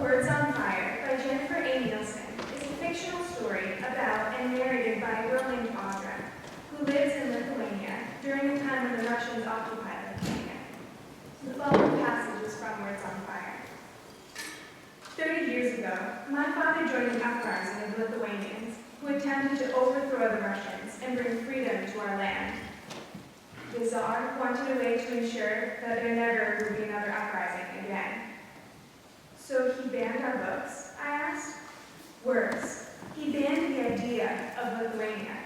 Words on Fire by Jennifer A. Nielsen is a fictional story about and narrated by a girl named Audra, who lives in Lithuania during the time when the Russians occupied Lithuania. The following passage is from Words on Fire. 30 years ago, my father joined the uprising of Lithuanians who attempted to overthrow the Russians and bring freedom to our land. The Tsar wanted a way to ensure that there never would be another uprising again. So he banned our books, I asked. Worse, he banned the idea of Lithuania.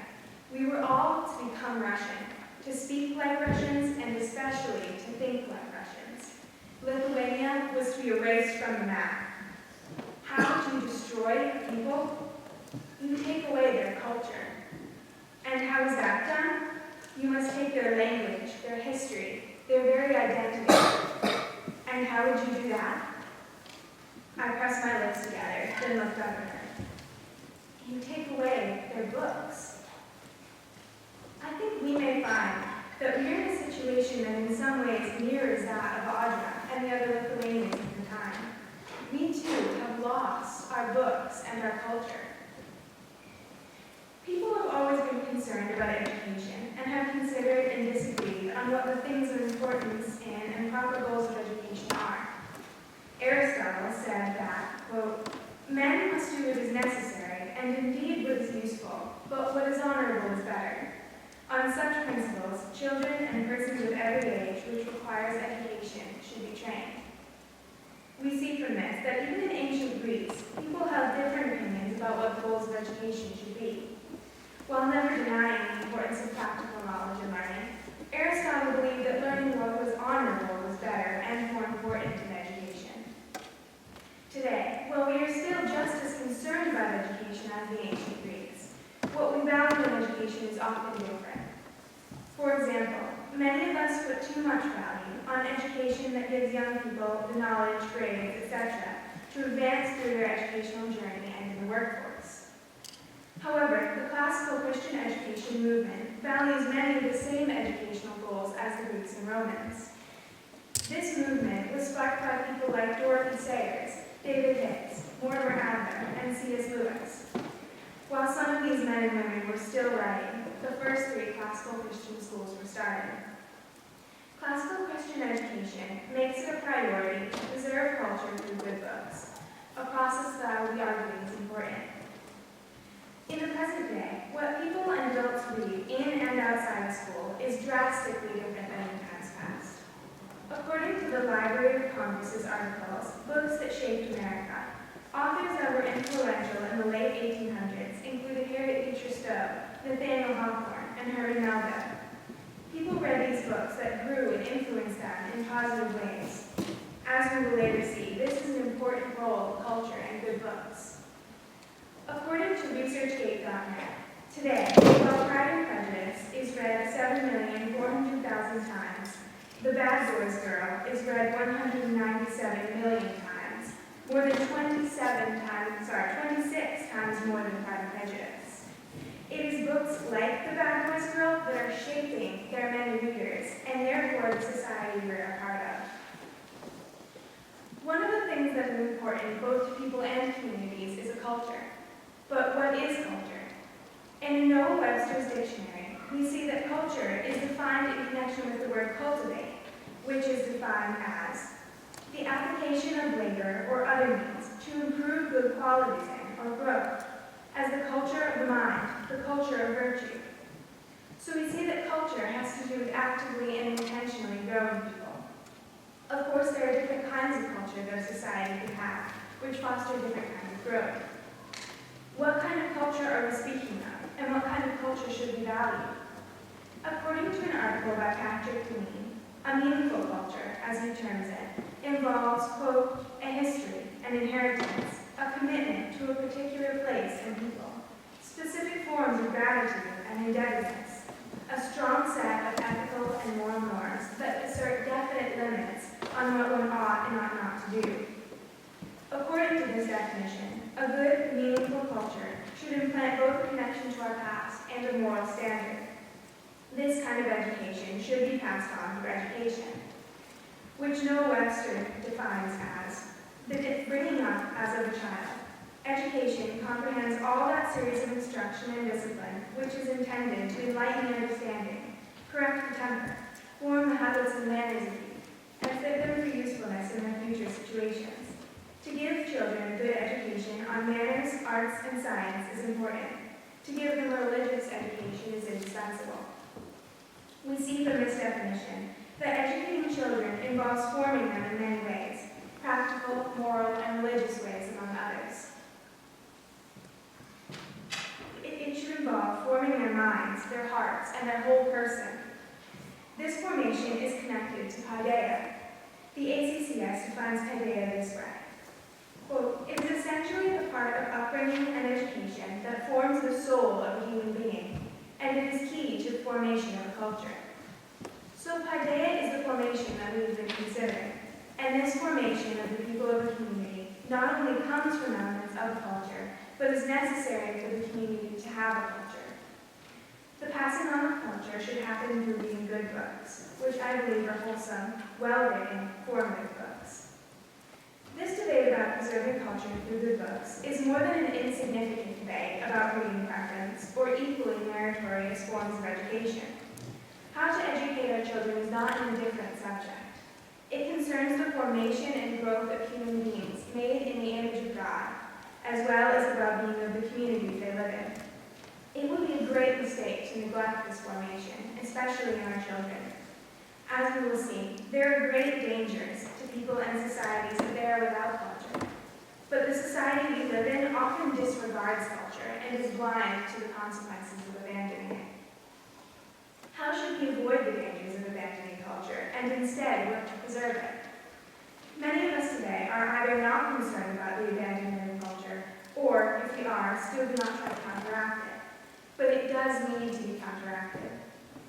We were all to become Russian, to speak like Russians, and especially to think like Russians. Lithuania was to be erased from the map. How do you destroy a people? You take away their culture. And how is that done? You must take their language, their history, their very identity. And how would you do that? I pressed my lips together, then looked up at her. You take away their books. I think we may find that we are in a situation that in some ways mirrors that of Audra and the other Lithuanians at the time. We too have lost our books and our culture. People have always been concerned about education and have considered and disagreed on what the things of importance in and proper goals of education are. Aristotle said that, quote, men must do what is necessary, and indeed what is useful, but what is honorable is better. On such principles, children and persons of every age which requires education should be trained. We see from this that even in ancient Greece, people held different opinions about what the goals of education should be. While never denying the importance of practical knowledge and learning, Aristotle believed that learning what was honorable was better and more important in education. Today, while we are still just as concerned about education as the ancient Greeks, what we value in education is often different. For example, many of us put too much value on education that gives young people the knowledge, grades, etc., to advance through their educational journey and in the workforce. However, the classical Christian education movement values many of the same educational goals as the Greeks and Romans. This movement was sparked by people like Dorothy Sayers, David Hicks, Mortimer Adler, and C.S. Lewis. While some of these men and women were still writing, the first 3 classical Christian schools were started. Classical Christian education makes it a priority to preserve culture through good books, a process that I will be arguing is important. In the present day, what people and adults read in and outside of school is drastically different than in times past. According to the Library of Congress's articles, Books That Shaped America, authors that were influential in the late 1800s included Harriet Beecher Stowe, Nathaniel Hawthorne, and Herman Melville. People read these books that grew and influenced them in positive ways. As we will later see, this is an important role of culture and good books. According to ResearchGate.net, today, while Pride and Prejudice is read 7,400,000 times, The Bad Boys Girl is read 197 million times, more than 26 times more than Pride and Prejudice. It is books like The Bad Boys Girl that are shaping their many readers, and therefore the society we're a part of. One of the things that is important both to people and communities is a culture. But what is culture? In Noah Webster's dictionary, we see that culture is defined in connection with the word cultivate, which is defined as the application of labor or other means to improve good qualities in or growth, as the culture of the mind, the culture of virtue. So we see that culture has to do with actively and intentionally growing people. Of course, there are different kinds of culture that society can have, which foster different kinds of growth. What kind of culture are we speaking of, and what kind of culture should we value? According to an article by Patrick Lean, a meaningful culture, as he terms it, involves, quote, a history, an inheritance, a commitment to a particular place and people, specific forms of gratitude and indebtedness, a strong set of ethical and moral norms that assert definite limits on what one ought and ought not to do. According to this definition, a good, meaningful culture should implant both a connection to our past and a moral standard. This kind of education should be passed on through education, which Noah Webster defines as bringing up as of a child. Education comprehends all that series of instruction and discipline which is intended to enlighten understanding, correct the temper, form the habits and manners of youth, and fit them for usefulness in their future situations. To give children a good education on manners, arts, and science is important. To give them a religious education is indispensable. We see from this definition that educating children involves forming them in many ways, practical, moral, and religious ways, among others. It should involve forming their minds, their hearts, and their whole person. This formation is connected to paideia. The ACCS defines paideia this way. Quote, it is essentially the part of upbringing and education that forms the soul of a human being, and it is key to the formation of a culture. So paideia is the formation that we've been considering, and this formation of the people of a community not only comes from elements of culture, but is necessary for the community to have a culture. The passing on of culture should happen through reading good books, which I believe are wholesome, well-written, formative books. This debate about preserving culture through good books is more than an insignificant debate about reading preference or equally meritorious forms of education. How to educate our children is not an indifferent subject. It concerns the formation and growth of human beings made in the image of God, as well as the well-being of the communities they live in. It would be a great mistake to neglect this formation, especially in our children. As we will see, there are great dangers to people and societies that they are without culture. But the society we live in often disregards culture and is blind to the consequences of abandoning it. How should we avoid the dangers of abandoning culture and instead work to preserve it? Many of us today are either not concerned about the abandonment of culture, or, if we are, still do not try to counteract it. But it does need to be counteracted.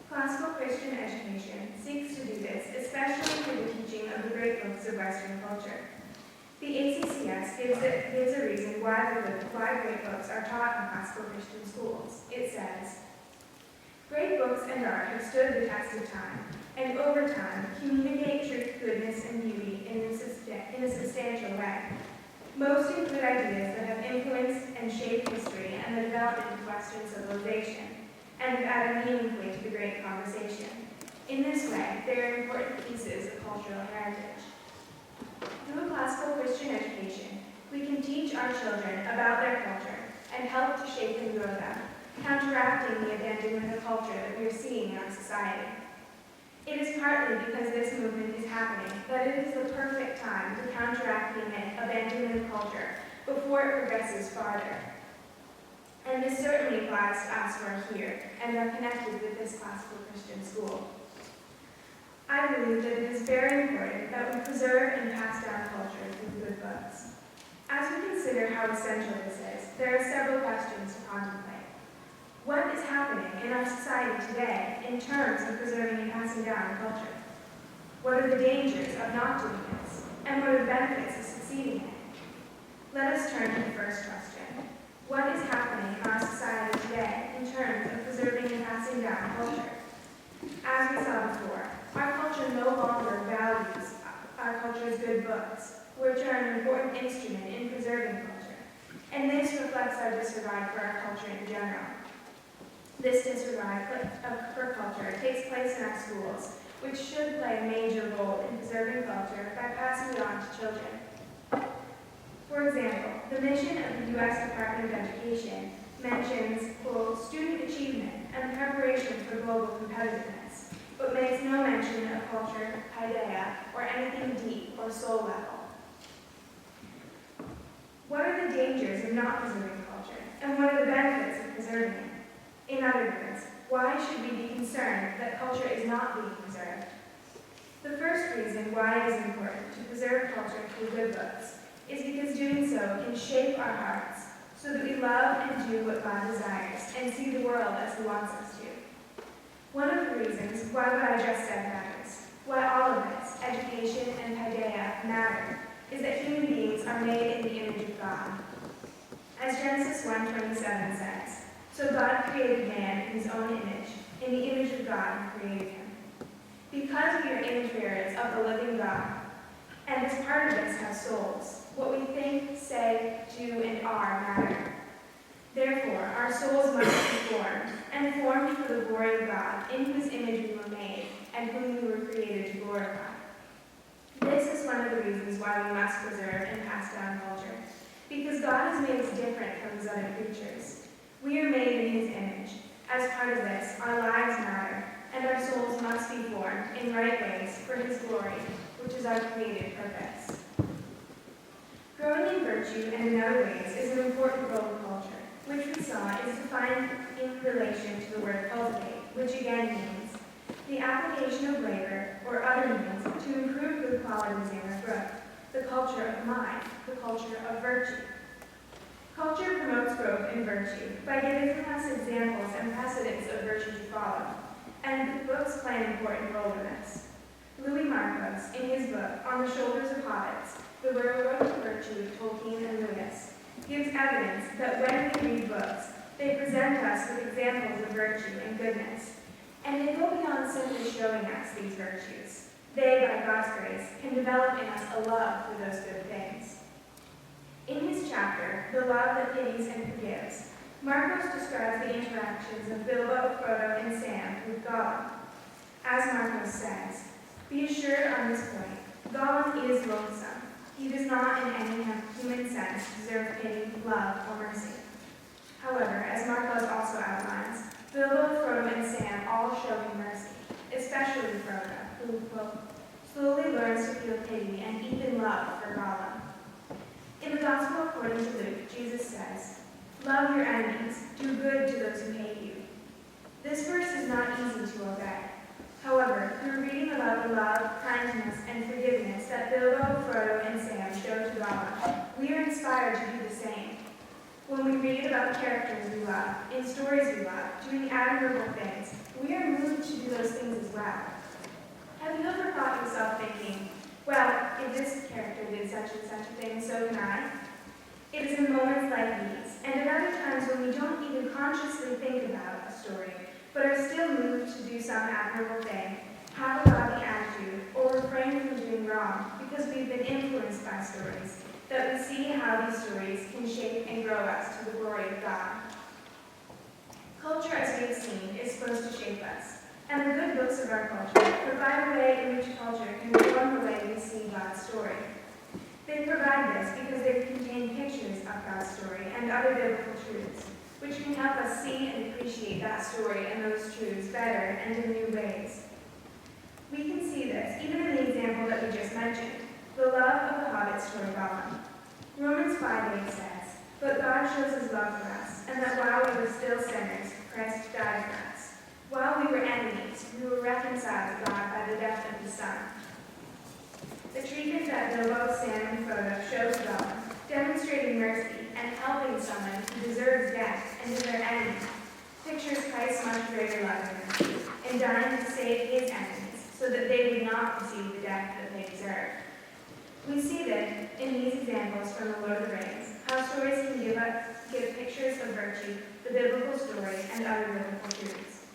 Classical Christian education seeks to do this, especially through the teaching of the great books of Western culture. The ACCS gives a reason why great books are taught in classical Christian schools. It says, great books and art have stood the test of time, and over time communicate truth, goodness, and beauty in a substantial way. Most include ideas that have influenced and shaped history and the development of Western civilization, and have added meaningfully to the great conversation. In this way, they are important pieces of cultural heritage. Through a classical Christian education, we can teach our children about their culture and help to shape and grow them, counteracting the abandonment of culture that we are seeing in our society. It is partly because this movement is happening that it is the perfect time to counteract the abandonment of culture before it progresses farther. And this certainly applies to us who are here and are connected with this classical Christian school. I believe that it is very important that we preserve and pass down culture through good books. As we consider how essential this is, there are several questions to contemplate. What is happening in our society today in terms of preserving and passing down culture? What are the dangers of not doing this? And what are the benefits of succeeding in it? Let us turn to the first question. What is happening in our society today in terms of preserving and passing down culture? As we saw before, our culture no longer values our culture's good books, which are an important instrument in preserving culture. And this reflects our disregard for our culture in general. This disregard for culture takes place in our schools, which should play a major role in preserving culture by passing it on to children. For example, the mission of the U.S. Department of Education mentions, quote, student achievement and preparation for global competitiveness, but makes no mention of culture, paideia, or anything deep or soul level. What are the dangers of not preserving culture, and what are the benefits of preserving it? In other words, why should we be concerned that culture is not being preserved? The first reason why it is important to preserve culture through good books is because doing so can shape our hearts so that we love and do what God desires and see the world as He wants us to. One of the reasons why what I just said matters, why all of this, education and paideia, matter, is that human beings are made in the image of God. As Genesis 1:27 says, so God created man in His own image. In the image of God He created him. Because we are image bearers of the living God, and as part of this have souls. What we think, say, do, and are matter. Therefore, our souls must be formed, and formed for the glory of God, in whose image we were made, and whom we were created to glorify. This is one of the reasons why we must preserve and pass down culture, because God has made us different from his other creatures. We are made in his image. As part of this, our lives matter, and our souls must be formed in right ways for his glory, which is our created purpose. Growing in virtue and in other ways is an important role of culture, which we saw is defined in relation to the word cultivate, which again means the application of labor or other means to improve good qualities in our growth, the culture of mind, the culture of virtue. Culture promotes growth in virtue by giving us examples and precedents of virtue to follow, and books play an important role in this. Louis Marcos, in his book On the Shoulders of Hobbits, The Railroad to Virtue of Tolkien and Lewis, gives evidence that when we read books, they present us with examples of virtue and goodness, and they go beyond simply showing us these virtues. They, by God's grace, can develop in us a love for those good things. In his chapter, The Love That Pities and Forgives, Marcos describes the interactions of Bilbo, Frodo, and Sam with Gollum. As Marcos says, "Be assured on this point, Gollum is loathsome. He does not in any human sense deserve pity, love, or mercy." However, as Marcos also outlines, Bilbo, Frodo, and Sam all show him mercy, especially Frodo, who, quote, slowly learns to feel pity and even love for Gollum. In the Gospel according to Luke, Jesus says, "Love your enemies, do good to those who hate you." This verse is not easy to obey. However, through reading about the love, kindness, and forgiveness that Bilbo, Frodo, and Sam show to Gollum, we are inspired to do the same. When we read about the characters we love, in stories we love, doing admirable things, we are moved to do those things as well. Have you ever caught yourself thinking, well, if this character did such and such a thing, so can I? It is in moments like these, and at other times when we don't even consciously think about a story, but are still moved to do some admirable thing, have a godly attitude, or refrain from doing wrong because we've been influenced by stories, that we see how these stories can shape and grow us to the glory of God. Culture, as we have seen, is supposed to shape us, and the good books of our culture provide a way in which culture can form the way we see God's story. They provide this because they contain pictures of God's story and other biblical truths, which can help us see and appreciate that story and those truths better and in new ways. We can see this even in the example that we just mentioned, the love of the Hobbit story Gollum. Romans 5:8 says, "But God shows his love for us, and that while we were still sinners, Christ died for us. While we were enemies, we were reconciled to God by the death of his Son." The treatment that Bilbo, Sam, and Frodo show to Gollum, demonstrating mercy and helping someone who deserves death and is their enemy, pictures Christ's much greater love and mercy in dying to save his enemies so that they would not receive the death that they deserve. We see that in these examples from the Lord of the Rings, how stories can give pictures of virtue, the biblical story, and other biblical truths.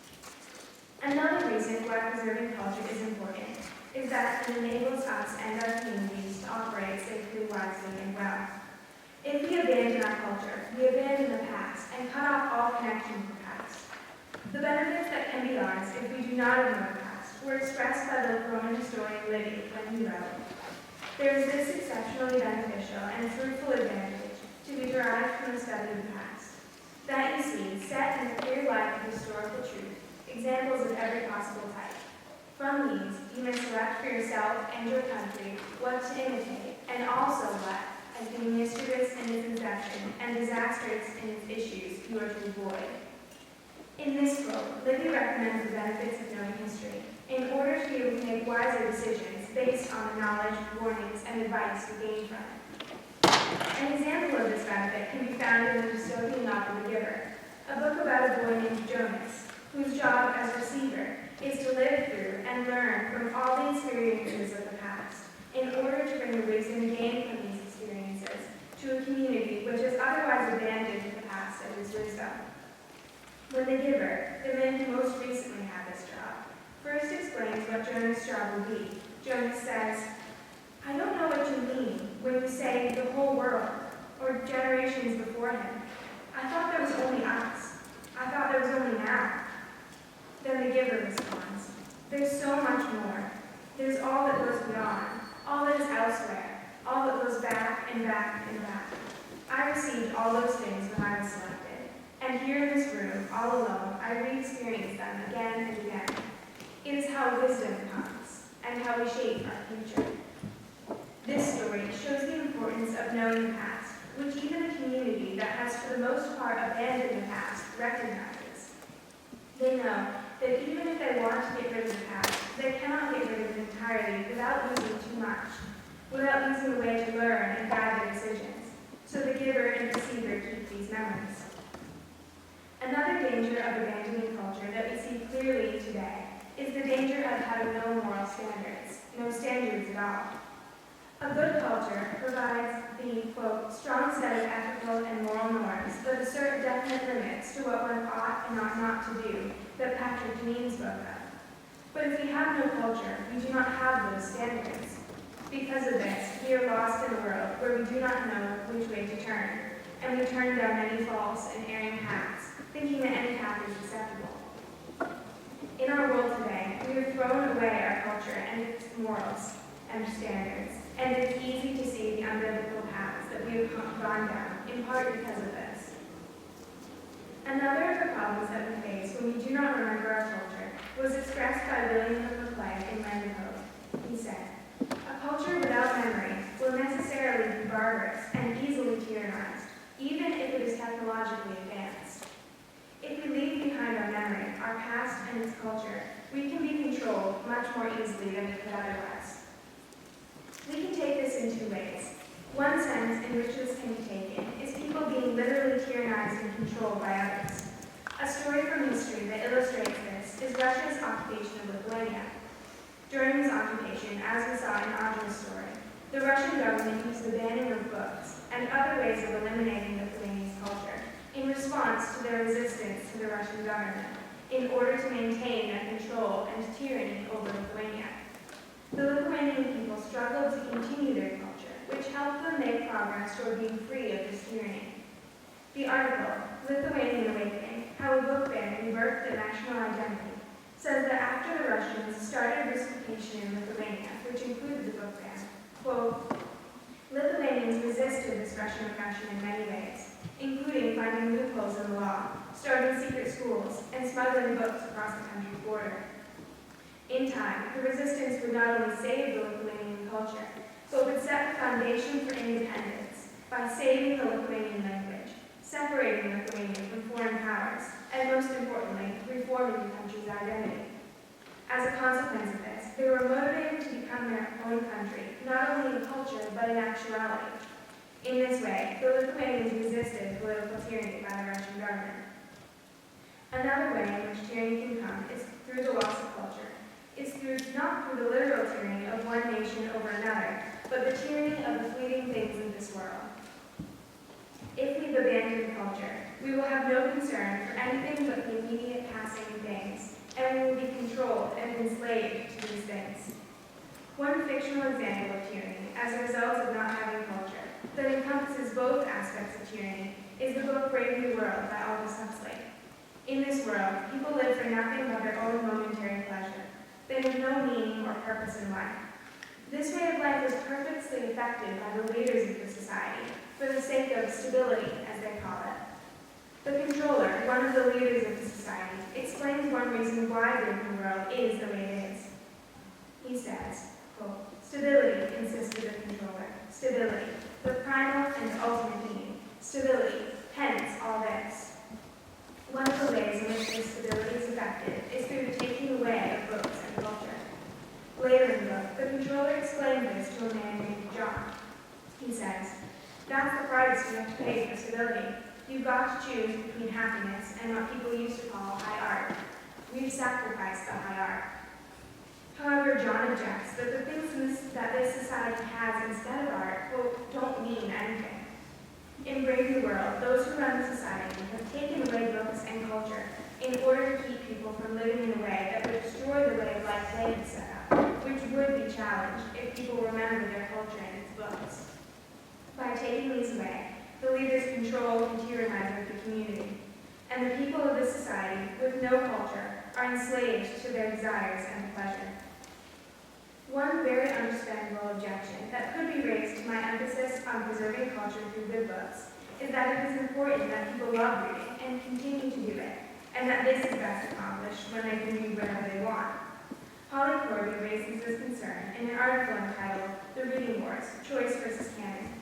Another reason why preserving culture is important is that it enables us and our communities to operate safely, wisely, and well. If we abandon our culture, we abandon the past and cut off all connection to the past. The benefits that can be ours if we do not ignore the past were expressed by the Roman historian Livy when he wrote, "There is this exceptionally beneficial and fruitful advantage to be derived from the study of the past, that you see, set in the clear light of historical truth, examples of every possible type. From these, you may select for yourself and your country what to imitate, and also what, as being mischievous in its inception and disastrous in its issues, you are to avoid." In this book, Livy recommends the benefits of knowing history in order to be able to make wiser decisions based on the knowledge, warnings, and advice we gain from it. An example of this benefit can be found in the dystopian novel The Giver, a book about a boy named Jonas, whose job as receiver is to live through and learn from all the experiences of the past in order to bring the wisdom gained from these experiences to a community which has otherwise abandoned the past and its wisdom. When The Giver, the man who most recently had this job, first explains what Jonas' job will be, Jonas says, "I don't know and back and back. I received all those things when I was selected, and here in this room, all alone, I re-experience them again and again. It is how wisdom comes, and how we shape our future. This story shows the importance of knowing the past, which even a community that has for the most part abandoned the past recognizes. They know that even if they want to get rid of the past, they cannot get rid of it entirely without losing too much, without losing a way to learn and guide their decisions. So the giver and receiver keep these memories. Another danger of abandoning culture that we see clearly today is the danger of having no moral standards, no standards at all. A good culture provides the, quote, strong set of ethical and moral norms that assert definite limits to what one ought and ought not to do that Patrick Deneen spoke of. But if we have no culture, we do not have those standards. Because of this, we are lost in a world where we do not know which way to turn, and we turn down many false and erring paths, thinking that any path is acceptable. In our world today, we have thrown away our culture and its morals and standards, and it is easy to see the unbiblical paths that we have gone down, in part because of this. Another of the problems that we face when we do not remember our culture was expressed by William of Maclay in Land of Hope. He said, "A culture without memory will necessarily be barbarous and easily tyrannized, even if it is technologically advanced. If we leave behind our memory, our past and its culture, we can be controlled much more easily than we could otherwise." We can take this in two ways. One sense in which this can be taken is people being literally tyrannized and controlled by others. A story from history that illustrates this is Russia's occupation of Lithuania. During this occupation, as we saw in Audra's story, the Russian government used the banning of books and other ways of eliminating Lithuania's culture in response to their resistance to the Russian government in order to maintain their control and tyranny over Lithuania. The Lithuanian people struggled to continue their culture, which helped them make progress toward being free of this tyranny. The article, Lithuanian Awakening, How a Book Ban Rebirthed a National Identity, says that after the Russians started Russification in Lithuania, which included the book ban, quote, Lithuanians resisted this Russian oppression in many ways, including finding loopholes in the law, starting secret schools, and smuggling books across the country's border. In time, the resistance would not only save the Lithuanian culture, but would set the foundation for independence by saving the Lithuanian language, separating Lithuania from foreign powers, and most importantly, reforming the country's identity. As a consequence of this, they were motivated to become their own country, not only in culture, but in actuality. In this way, the Lithuanians resisted political tyranny by the Russian government. Another way in which tyranny can come is through the loss of culture. It's not through the literal tyranny of one nation over another, but the tyranny of the fleeting things of this world. If we've abandoned culture, we will have no concern for anything but the immediate passing of things, and we will be controlled and enslaved to these things. One fictional example of tyranny, as a result of not having culture, that encompasses both aspects of tyranny, is the book Brave New World by Aldous Huxley. In this world, people live for nothing but their own momentary pleasure. They have no meaning or purpose in life. This way of life is purposely affected by the leaders of the society for the sake of stability, as they call it. The controller, one of the leaders of the society, explains one reason why the new world is the way it is. He says, quote, stability, insisted the controller. Stability, the primal and ultimate need. Stability, hence all this. One of the ways in which this stability is affected is through the taking away of books and culture. Later in the book, the controller explained this to a man named John. He says, that's the price you have to pay for stability. You've got to choose between happiness and what people used to call high art. We've sacrificed the high art. However, John objects that the things that this society has instead of art, quote, don't mean anything. In Brave New World, those who run the society have taken away books and culture in order to keep people from living in a way that would destroy the way of life they had set up, which would be challenged if people remembered their culture and its books. By taking these away, the leaders control and tyrannize the community, and the people of this society, with no culture, are enslaved to their desires and pleasure. One very understandable objection that could be raised raised to my emphasis on preserving culture through good books is that it is important that people love reading and continue to do it, and that this is best accomplished when they can read whenever they want. Holly Corby raises this concern in an article entitled The Reading Wars, Choice versus Canon.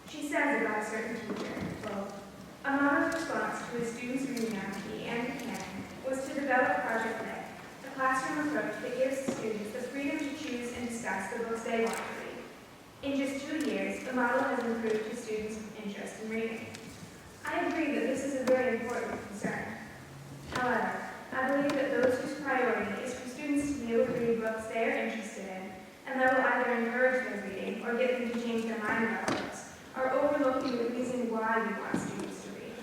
She says about a certain teacher, quote, "A mama's response to a student's reading activity and the canon was to develop Project Lit, a classroom approach that gives students the freedom to choose and discuss the books they want to read. In just 2 years, the model has improved to students' interest in reading." I agree that this is a very important concern. However, I believe that those whose priority is for students to be able to read books they are interested in, and that will either encourage their reading or get them to change their mind about books, are overlooking the reason why we want students to read.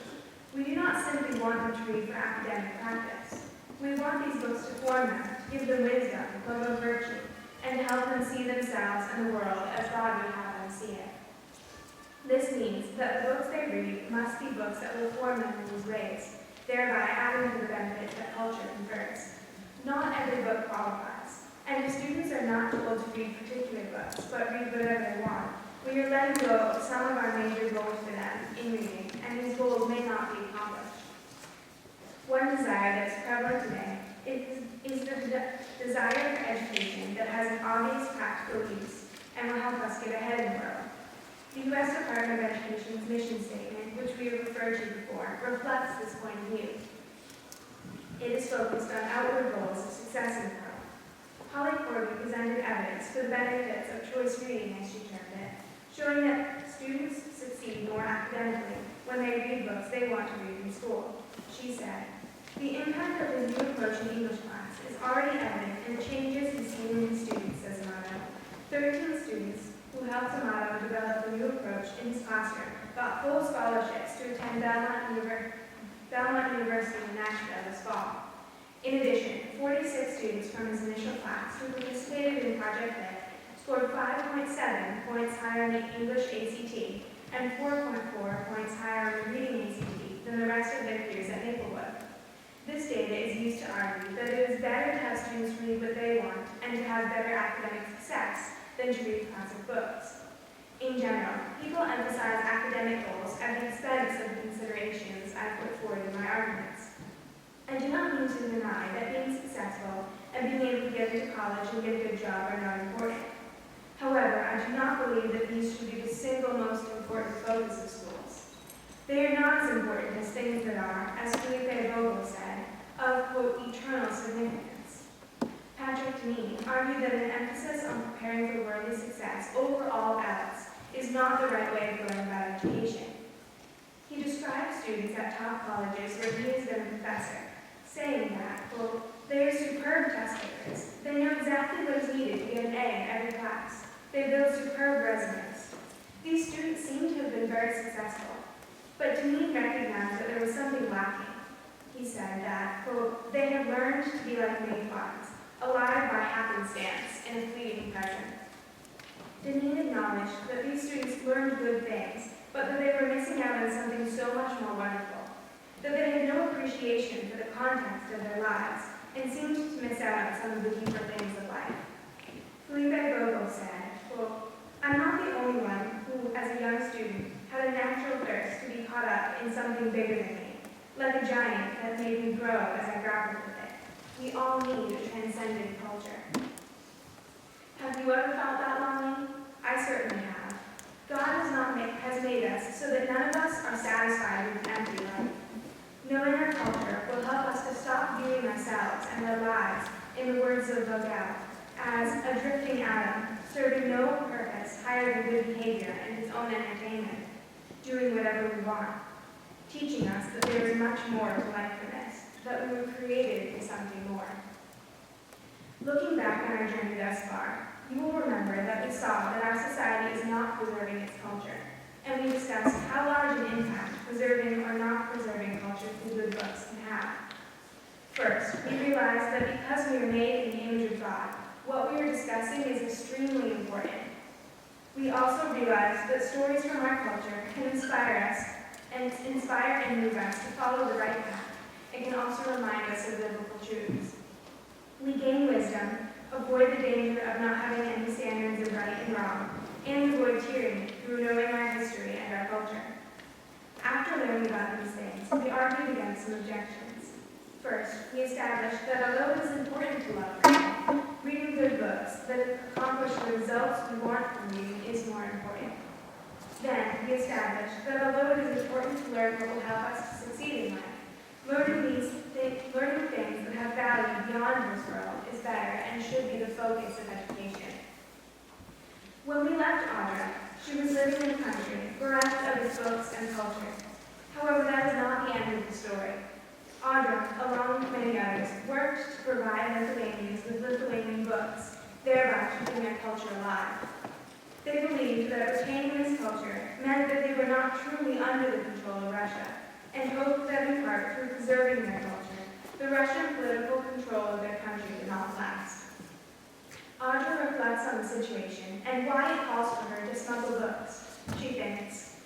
We do not simply want them to read for academic practice. We want these books to form them, to give them wisdom, love of virtue, and to help them see themselves and the world as God would have them see it. This means that the books they read must be books that will form them in these ways, thereby adding to the benefits that culture confers. Not every book qualifies, and if students are not told to read particular books, but read whatever they want, we are letting go of some of our major goals for them in reading, and these goals may not be accomplished. One desire that is prevalent today is the desire for education that has an obvious practical use and will help us get ahead in the world. The U.S. Department of Education's mission statement, which we have referred to before, reflects this point of view. It is focused on outward goals of success in the world. Holly Corby presented evidence for the benefits of choice reading, as she termed it, showing that students succeed more academically when they read books they want to read in school. She said, "The impact of the new approach in English class is already evident in the changes we see in the students," says Amato. 13 students who helped Amato develop the new approach in his classroom got full scholarships to attend Belmont University in Nashville this fall. In addition, 46 students from his initial class who participated in Project Lit scored 5.7 points higher on the English ACT and 4.4 points higher on the reading ACT than the rest of their peers at Maplewood. This data is used to argue that it is better to have students read what they want and to have better academic success than to read classic books. In general, people emphasize academic goals at the expense of the considerations I put forward in my arguments. I do not mean to deny that being successful and being able to get into college and get a good job are not important. However, I do not believe that these should be the single most important focus of schools. They are not as important as things that are, as Felipe Vogel said, of, quote, eternal significance. Patrick Deneen argued that an emphasis on preparing for worldly success over all else is not the right way of going about education. He described students at top colleges where he has been a professor, saying that, quote, "They are superb test takers. They know exactly what is needed to get an A in every class. They build superb resumes." These students seem to have been very successful, but Deneen recognized that there was something lacking. He said that, quote, "They have learned to be like mayflies, alive by happenstance in a fleeting present." Deneen acknowledged that these students learned good things, but that they were missing out on something so much more wonderful, that they had no appreciation for the context of their lives and seemed to miss out on some of the deeper things of life. Felipe Vogel said, quote, "I'm not the only one who, as a young student, had a natural thirst to be caught up in something bigger than me, like a giant that made me grow as I grappled with it. We all need a transcendent culture." Have you ever felt that longing? I certainly have. God has made us so that none of us are satisfied with an empty life. Knowing our culture will help us to stop viewing ourselves and our lives, in the words of Vogel, as a drifting atom, serving no purpose higher than good behavior and his own entertainment, doing whatever we want, teaching us that there is much more to life than this, that we were created for something more. Looking back on our journey thus far, you will remember that we saw that our society is not preserving its culture, and we discussed how large an impact preserving or not preserving culture through good books can have. First, we realized that because we are made in the image of God, what we are discussing is extremely important. We also realized that stories from our culture can inspire and move us to follow the right path. It can also remind us of biblical truths. We gain wisdom, avoid the danger of not having any standards of right and wrong, and avoid tyranny through knowing our history and our culture. After learning about these things, we argued against some objections. First, we established that although it is important to love reading good books that accomplish the results we want from reading is more important. Then, we established that although it is important to learn what will help us to succeed in life, learning things that have value beyond this world is better and should be the focus of education. When we left Audra, she was living in a country bereft of its books and culture. However, that is not the end of the story. Audra, along with many others, worked to provide Lithuanians with Lithuanian books, thereby keeping their culture alive. They believed that retaining this culture meant that they were not truly under the control of Russia, and hoped that in part through preserving their culture, the Russian political control of their country would not last. Audra reflects on the situation and why it calls for her to smuggle books. She thinks,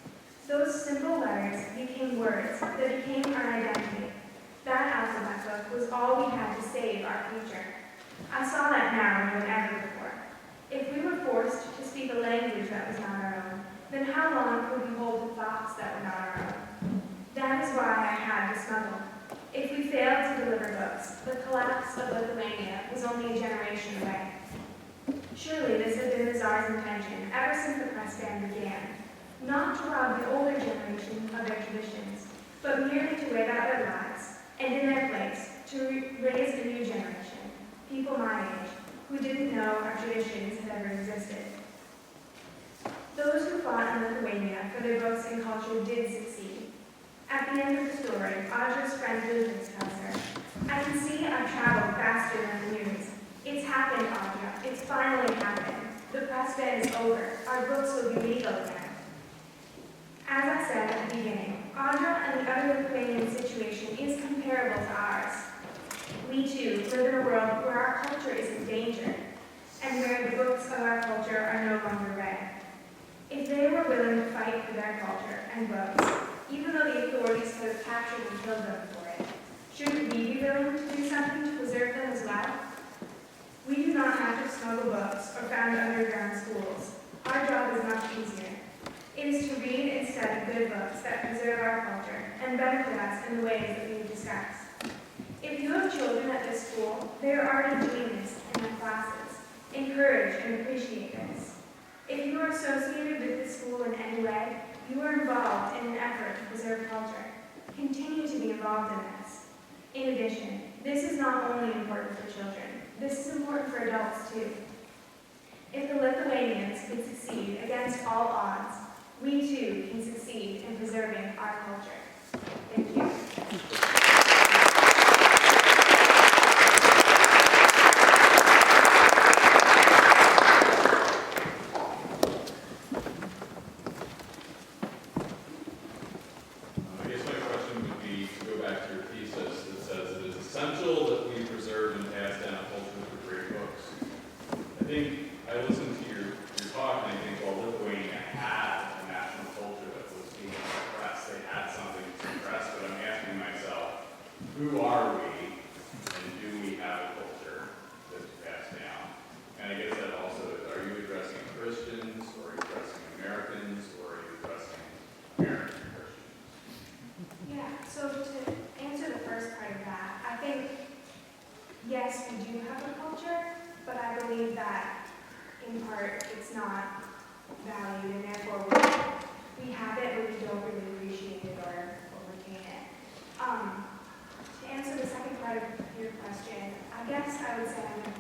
those simple letters became words that became our identity. That alphabet book was all we had to save our future. I saw that now more than ever before. If we were forced to speak a language that was not our own, then how long could we hold the thoughts that were not our own? That is why I had to smuggle. If we failed to deliver books, the collapse of Lithuania was only a generation away. Surely this had been the Tsar's intention ever since the press ban began, not to rob the older generation of their traditions, but merely to live out their lives, and in their place, to raise a new generation, people my age, who didn't know our traditions had ever existed. Those who fought in Lithuania for their books and culture did succeed. At the end of the story, Audra's friend Lucas tells her, I can see I've traveled faster than the news. It's happened, Audra. It's finally happened. The press ban is over. Our books will be legal again. As I said at the beginning, Audra and the other Lithuanian situation is comparable to ours. We too live in a world where our culture is in danger, and where the books of our culture are no longer read. If they were willing to fight for their culture and books, even though the authorities could have captured and killed them for it, shouldn't we be willing to do something to preserve them as well? We do not have to smuggle books or found underground schools. Our job is much easier. It is to read and study good books that preserve our culture and benefit us in the ways that we discussed. If you have children at this school, they are already doing this in their classes. Encourage and appreciate this. If you are associated with this school in any way, you are involved in an effort to preserve culture. Continue to be involved in this. In addition, this is not only important for children. This is important for adults too. If the Lithuanians could succeed against all odds, we too can succeed in preserving our culture. Thank you. I guess my question would be to go back to your thesis that says it is essential that we preserve and pass down a culture through great books. I think I listened to your talk and I think, well, Lithuania had a national culture that was being suppressed. They had something to suppress, but I'm asking myself, who are we and do we have a culture that's passed down? And I guess that also, are you addressing Christians or are you addressing Americans or are you addressing American Christians? Yeah, so to answer the first part of that, I think, yes, we do have a culture, but I believe that in part it's not valued, and therefore we have it, but we don't really appreciate it or retain it. To answer the second part of your question, I guess I would say I'm